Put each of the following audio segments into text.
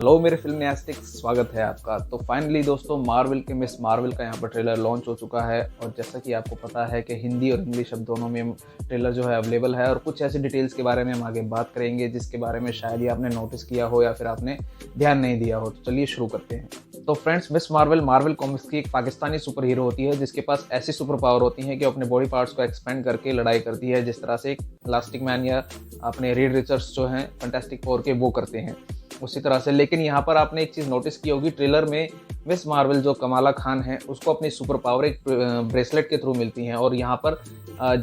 Hello मेरे फिल्मयास्टिक, स्वागत है आपका। तो फाइनली दोस्तों, मार्वल के मिस मार्वल का यहाँ पर ट्रेलर लॉन्च हो चुका है। और जैसा कि आपको पता है कि हिंदी और इंग्लिश अब दोनों में ट्रेलर जो है अवेलेबल है, और कुछ ऐसी डिटेल्स के बारे में हम आगे बात करेंगे जिसके बारे में शायद ही आपने नोटिस किया हो या फिर आपने ध्यान नहीं दिया हो। तो चलिए शुरू करते हैं। तो friends, miss Marvel Marvel comics की एक पाकिस्तानी सुपर हीरो होती है जिसके पास ऐसी सुपर पावर होती है कि अपने बॉडी पार्ट्स को एक्सपेंड करके लड़ाई करती है, जिस तरह से इलास्टिक मैन या अपने रीड रिचर्ड्स जो हैं फैंटास्टिक फोर के वो करते हैं उसी तरह से। लेकिन यहाँ पर आपने एक चीज़ नोटिस की होगी, ट्रेलर में मिस मार्वल जो कमाला खान है उसको अपनी सुपर पावर एक ब्रेसलेट के थ्रू मिलती हैं। और यहाँ पर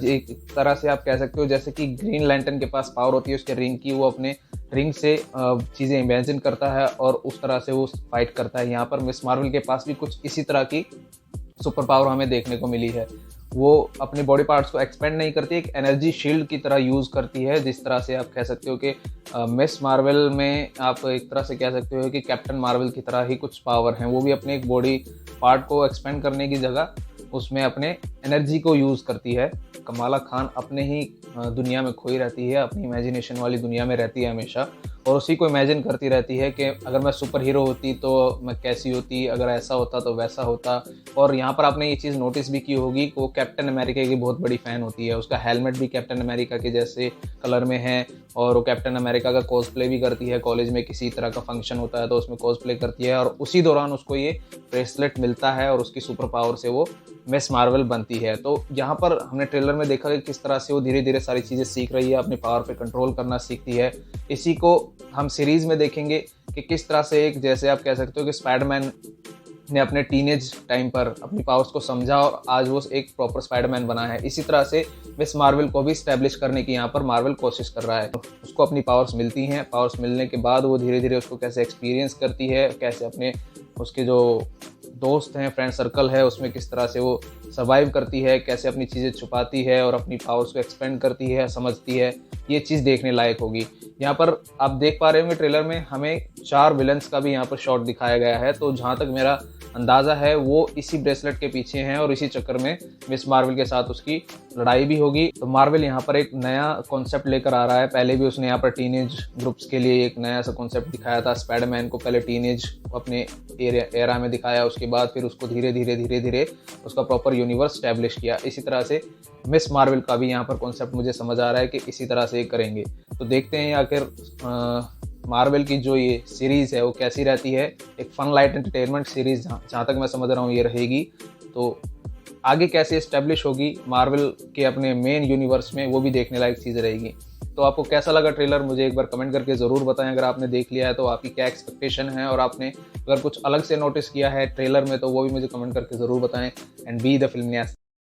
एक तरह से आप कह सकते हो जैसे कि ग्रीन लैंटर्न के पास पावर होती है उसके रिंग की, वो अपने रिंग से चीज़ें इमेजिन करता है और उस तरह से वो फाइट करता है। यहाँ पर मिस मार्वल के पास भी कुछ इसी तरह की सुपर पावर हमें देखने को मिली है। वो अपने बॉडी पार्ट्स को एक्सपेंड नहीं करती, एक एनर्जी शील्ड की तरह यूज़ करती है। जिस तरह से आप कह सकते हो कि मिस मार्वल में आप एक तरह से कह सकते हो कि कैप्टन मार्वल की तरह ही कुछ पावर हैं। वो भी अपने एक बॉडी पार्ट को एक्सपेंड करने की जगह उसमें अपने एनर्जी को यूज़ करती है। कमाला खान अपने ही दुनिया में खोई रहती है, अपनी इमेजिनेशन वाली दुनिया में रहती है हमेशा, और उसी को इमेजिन करती रहती है कि अगर मैं सुपर हीरो होती तो मैं कैसी होती, अगर ऐसा होता तो वैसा होता। और यहाँ पर आपने ये चीज़ नोटिस भी की होगी कि वो कैप्टन अमेरिका की बहुत बड़ी फ़ैन होती है। उसका हेलमेट भी कैप्टन अमेरिका के जैसे कलर में है, और वो कैप्टन अमेरिका का कॉस्प्ले भी करती है। कॉलेज में किसी तरह का फंक्शन होता है तो उसमें कॉस्प्ले करती है, और उसी दौरान उसको ये ब्रेसलेट मिलता है और उसकी सुपर पावर से वो मिस मार्वल बनती है। तो यहाँ पर हमने ट्रेलर में देखा कि किस तरह से वो धीरे धीरे सारी चीज़ें सीख रही है, अपनी पावर पे कंट्रोल करना सीखती है। इसी को हम सीरीज़ में देखेंगे कि किस तरह से एक, जैसे आप कह सकते हो कि स्पाइडरमैन ने अपने टीनेज टाइम पर अपनी पावर्स को समझा और आज वो एक प्रॉपर स्पाइडरमैन बना है। इसी तरह से मिस मार्वल को भी स्टैब्लिश करने की यहाँ पर मार्वल कोशिश कर रहा है। उसको अपनी पावर्स मिलती हैं, पावर्स मिलने के बाद वो धीरे धीरे उसको कैसे एक्सपीरियंस करती है, कैसे अपने उसके जो दोस्त हैं, फ्रेंड सर्कल है, उसमें किस तरह से वो सर्वाइव करती है, कैसे अपनी चीज़ें छुपाती है और अपनी पावर्स को एक्सपेंड करती है, समझती है। ये चीज़ देखने लायक होगी। यहाँ पर आप देख पा रहे होंगे ट्रेलर में हमें 4 विलन्स का भी यहाँ पर शॉट दिखाया गया है। तो जहाँ तक मेरा अंदाज़ा है वो इसी ब्रेसलेट के पीछे हैं और इसी चक्कर में मिस मार्वल के साथ उसकी लड़ाई भी होगी। तो मार्वल यहाँ पर एक नया कॉन्सेप्ट लेकर आ रहा है। पहले भी उसने यहाँ पर टीनेज ग्रुप्स के लिए एक नया सा कॉन्सेप्ट दिखाया था। स्पाइडरमैन को पहले टीनेज अपने एरा में दिखाया, उसके बाद फिर उसको धीरे धीरे उसका प्रॉपर यूनिवर्स स्टैब्लिश किया। इसी तरह से मिस मार्वल का भी यहाँ पर कॉन्सेप्ट मुझे समझ आ रहा है कि इसी तरह से करेंगे। तो देखते हैं आखिर मार्वल की जो ये सीरीज़ है वो कैसी रहती है। एक फन लाइट एंटरटेनमेंट सीरीज़ जहाँ तक मैं समझ रहा हूँ ये रहेगी। तो आगे कैसे इस्टेब्लिश होगी मार्वल के अपने मेन यूनिवर्स में, वो भी देखने लायक चीज़ रहेगी। तो आपको कैसा लगा ट्रेलर, मुझे एक बार कमेंट करके ज़रूर बताएं। अगर आपने देख लिया है तो आपकी क्या एक्सपेक्टेशन है, और आपने अगर कुछ अलग से नोटिस किया है ट्रेलर में तो वो भी मुझे कमेंट करके ज़रूर बताएं। And be the film